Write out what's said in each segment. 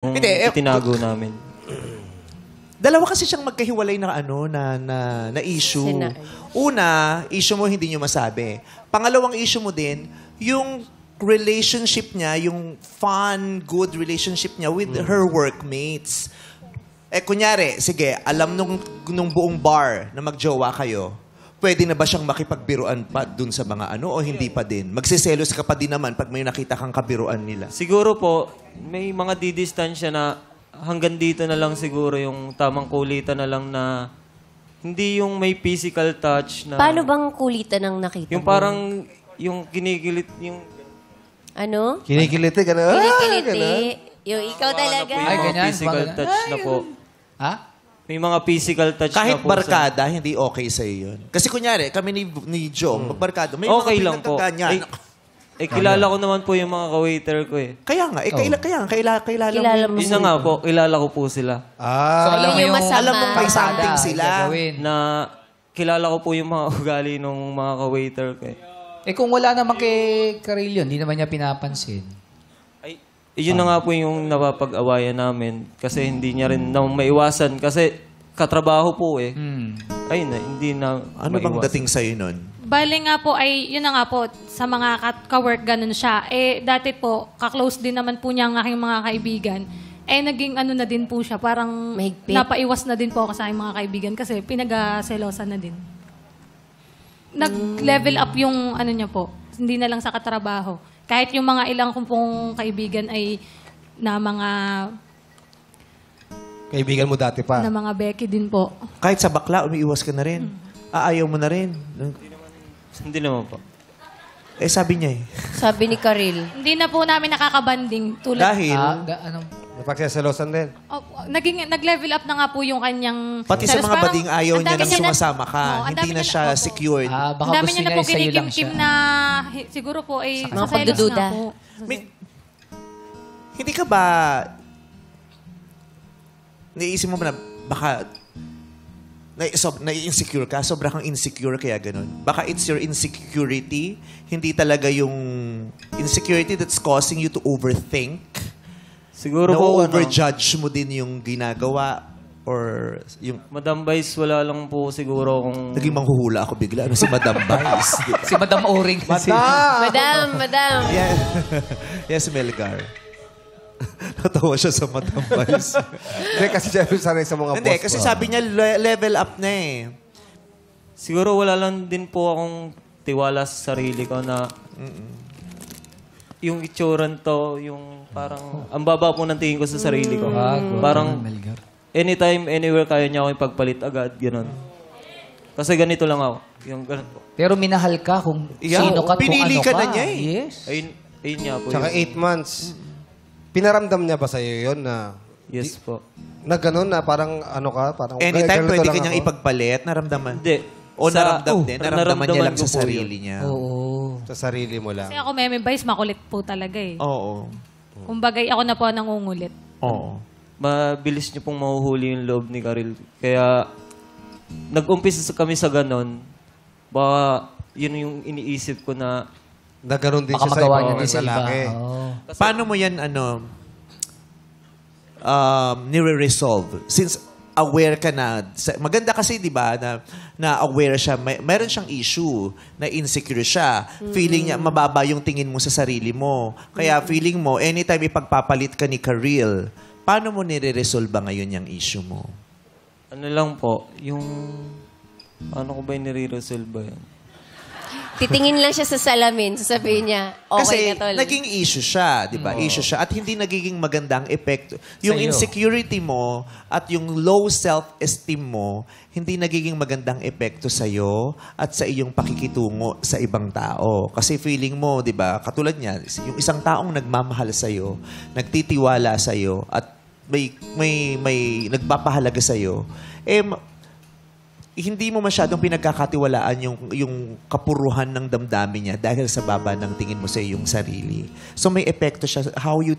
Hindi, itinago namin. Dalawa kasi siyang magkahiwalay na na issue. Una, issue mo hindi niyo masabi. Pangalawang issue mo din, yung relationship niya, yung fun, good relationship niya with her workmates. Kunyari, sige, alam nung buong bar na magjowa kayo, pwede na ba siyang makipagbiruan pa dun sa mga o hindi pa din? Magsiselos ka pa din naman pag may nakita kang kabiruan nila. Siguro po, may mga didistansya na hanggang dito na lang siguro yung tamang kulitan na lang na hindi yung may physical touch na... Paano bang kulitan ang nakita Yung mo? parang yung kinikilit, yung... Ano? Kinikiliti, gano'n. Kinikiliti. Yung ikaw talaga. Ay, ganyan. physical touch na po. Ha? May mga physical touch Kahit na po. barkada, hindi okay sa'yo yun. Kasi kunyari, kami ni Joe, magbarkada, may Okay mga lang po. pinagkaganyan. Kilala ko naman po yung mga ka-waiter ko eh. Kaya nga, kilala mo. mo Yun na nga po, kilala ko po sila. So, alam mo Yun yung yung masama. Alam mo may something sila. gagawin. Na kilala ko po yung mga ugali ng mga ka-waiter ko eh. Kung wala naman kay Carillo, hindi naman niya pinapansin. Ay, yun na nga po yung napapag-awayan namin. Kasi hindi niya rin na maiwasan. Kasi katrabaho po eh. Ay na, hindi na Ano bang maiwasan. dating sa'yo nun? Bale nga po ay, yun na nga po, sa mga ka-work ganun siya. Dati po, ka-close din naman po niya ang aking mga kaibigan. Naging na din po siya, parang Mahigpit. napaiwas na din po ako sa aking mga kaibigan kasi pinag-selosan na din. Nag-level up yung niya po, hindi na lang sa katrabaho. Kahit yung mga ilang kong pong kaibigan ay na mga Kaibigan mo dati pa. Becky din po. Kahit sa bakla, umiiwas ka na rin. Ayaw mo na rin. Hindi naman po. Sabi niya eh. Sabi ni Karil. Hindi na po namin nakakabanding tulad. Dahil, Anong... Napagsaselosan din. Nag-level up na nga po yung kanyang... pati sa selos. mga Parang bading ayaw ang niya dami nang sumasama ka. Oo, ang Hindi dami na niya siya opo. secured. baka Ang dami gusto niya na niya po sa'yo lang kinikim-kim siya. na siguro po ay Mga sa selos pagdududa. nga po. Hindi ka ba... Naisip mo ba na baka... Na-insecure ka? Sobra kang insecure kaya ganun. Baka it's your insecurity. Hindi talaga yung insecurity that's causing you to overthink. Siguro po, Na-overjudge mo din yung ginagawa or yung... Madam Vice, wala lang po siguro kung... Naging manghuhula ako bigla. Si Madam Vice. Diba? Si Madam Oring kasi. Madam. Yeah. Yes, Melgar. Natawa siya sa Madam Vice. Hindi, kasi siya sanay sa mga Hindi, boss kasi ko. sabi niya level up na eh. Siguro wala lang din po akong tiwala sa sarili ko na yung itsuran to, yung parang ang baba po ng tingin ko sa sarili ko. Parang anytime, anywhere kaya niya ako ipagpalit agad, gano'n. Kasi ganito lang ako. Yung ganun po. Pero minahal ka kung Yeah, sino ka at kung pinili ano ka ka. na niya eh. Yes. Ayun niya po. Tsaka yun. 8 months. Pinaramdam niya ba sa'yo yun na... Yes po. Na gano'n na parang ano ka? Parang, Anytime ganito pwede lang ka niyang ako. ipagpalit, naramdaman. Hindi. O naramdam din, naramdaman niya lang ko sa po sarili yun. niya. Oo. Sa sarili mo lang. Kasi ako, Meme Vice, makulit po talaga eh. Oo. Kumbagay, ako na po ang nangungulit. Oo. Mabilis niyo pong mahuhuli yung loob ni Karil. Kaya, nag-umpisa kami sa ganon. Baka, yun yung iniisip ko na, Na gano'n din Baka siya sa magawa ibang niya din sa iba. lalaki. Oo. Paano mo yan, nire-resolve? Since aware ka na, maganda kasi, di ba, na aware siya, meron siyang issue, na insecure siya. Feeling niya, mababa yung tingin mo sa sarili mo. Kaya feeling mo, anytime ipagpapalit ka ni Karil, paano mo nire-resolve ba ngayon yung issue mo? ano lang po, yung, ano ko ba yung nire-resolve ba yan? Titingin lang siya sa salamin. Sasabihin niya, okay Kasi na tol. naging issue siya, di ba? Issue siya. At hindi nagiging magandang epekto. Yung Sa'yo. insecurity mo at yung low self-esteem mo, hindi nagiging magandang epekto sa'yo at sa iyong pakikitungo sa ibang tao. Kasi feeling mo, di ba, katulad niya, yung isang taong nagmamahal sa'yo, nagtitiwala sa'yo, at may nagpapahalaga sa'yo, hindi mo masyadong pinagkakatiwalaan yung kapuruhan ng damdamin niya dahil sa baba ng tingin mo sa iyong sarili. So may epekto siya how you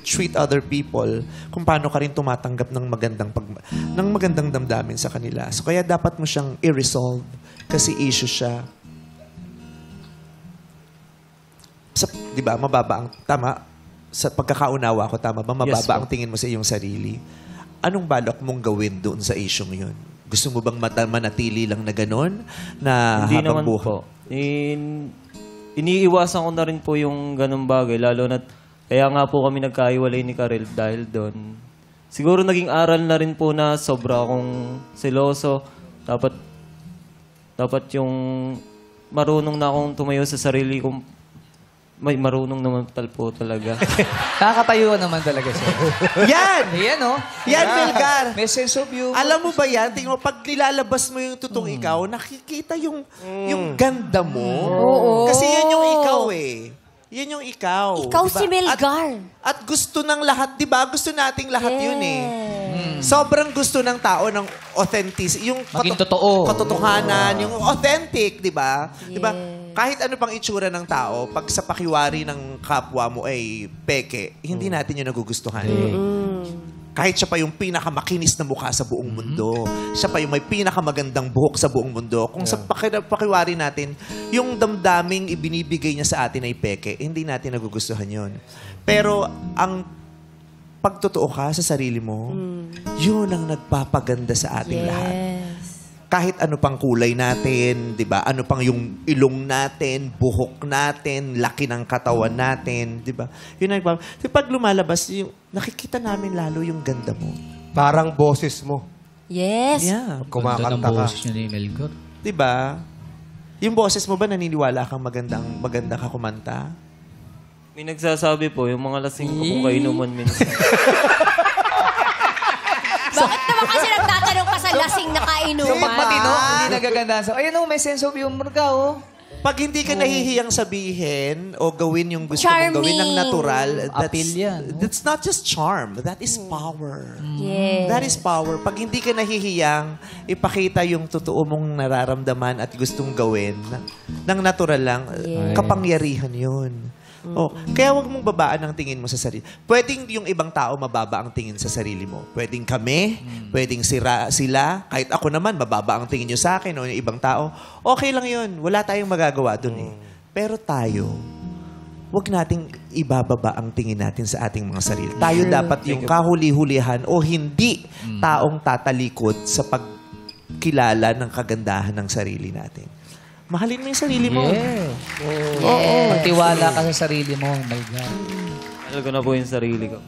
treat other people, kung paano ka rin tumatanggap ng magandang damdamin sa kanila. So kaya dapat mo siyang i-resolve kasi issue siya. 'Di ba? Mababa ang tama. sa pagkakaunawa ko, tama ba? Yes, Mababa po. ang tingin mo sa iyong sarili. Anong balak mong gawin doon sa isyong yun? Gusto mo bang manatili lang na gano'n? Na Hindi habang naman buhay? po. Iniiwasan ko na rin po yung ganung bagay. Lalo na, kaya nga po kami nagkahiwalay ni Karel dahil doon. Siguro naging aral na rin po na sobra akong seloso. Dapat yung marunong na akong tumayo sa sarili kong may marunong naman po talaga. Nakakatayo naman talaga siya. Yan! Ayan, oh. Yan, Melgar! May sense of humor. Alam mo ba yan? Tingnan mo, pag nilalabas mo yung totoong ikaw, nakikita yung ganda mo. Oo. Kasi yan yung ikaw eh. Yan yung ikaw. Ikaw diba? si Melgar. At gusto ng lahat, di ba? Gusto nating lahat yun eh. Sobrang gusto ng tao ng authentic. Yung Maging totoo. katotohanan, yung authentic, di ba? Di ba? Kahit ano pang itsura ng tao, pag sa pakiwari ng kapwa mo ay peke, hindi natin yun nagugustuhan. Kahit siya pa yung pinakamakinis na mukha sa buong mundo. Siya pa yung may pinakamagandang buhok sa buong mundo. Kung sa pakiwari natin, yung damdaming ibinibigay niya sa atin ay peke, hindi natin nagugustuhan yun. Pero ang pagtotoo ka sa sarili mo, yun ang nagpapaganda sa ating lahat. Kahit ano pang kulay natin, 'di ba? Ano pang yung ilong natin, buhok natin, laki ng katawan natin, 'di ba? Yun ang pag lumalabas, yung nakikita namin lalo yung ganda mo. Parang boses mo. Yes. Yeah. Kumakanta ka. niya ni Melgar. 'Di ba? Yung boses mo ba naniniwala kang maganda ka kumanta? May nagsasabi po, yung mga lasing ko kung kainuman minsan. Bakit naman kasi nagtatanong ka sa lasing na kainuman? So, pag matino, hindi nagagandaan. So, ayun, oh, may sense of humor ka, oh. Pag hindi ka nahihiyang sabihin o gawin yung gusto mong gawin ng Charming. natural, Appeal yan, no? that's not just charm. That is power. Yes. That is power. Pag hindi ka nahihiyang, ipakita yung totoo mong nararamdaman at gustong gawin ng natural lang, kapangyarihan yun. Oh, kaya wag mong babaan ang tingin mo sa sarili. Pwedeng yung ibang tao mababa ang tingin sa sarili mo. Pwedeng kami, pwedeng sila, kahit ako naman, mababa ang tingin nyo sa akin o yung ibang tao. Okay lang yun. Wala tayong magagawa dun eh. Pero tayo, wag nating ibababa ang tingin natin sa ating mga sarili. Tayo dapat yung kahuli-hulihan o hindi taong tatalikod sa pagkilala ng kagandahan ng sarili natin. Mahalin mo yung sarili mo. Oo. Magtiwala ka sa sarili mo, Melgar. Mahal ko na po yung sarili ko.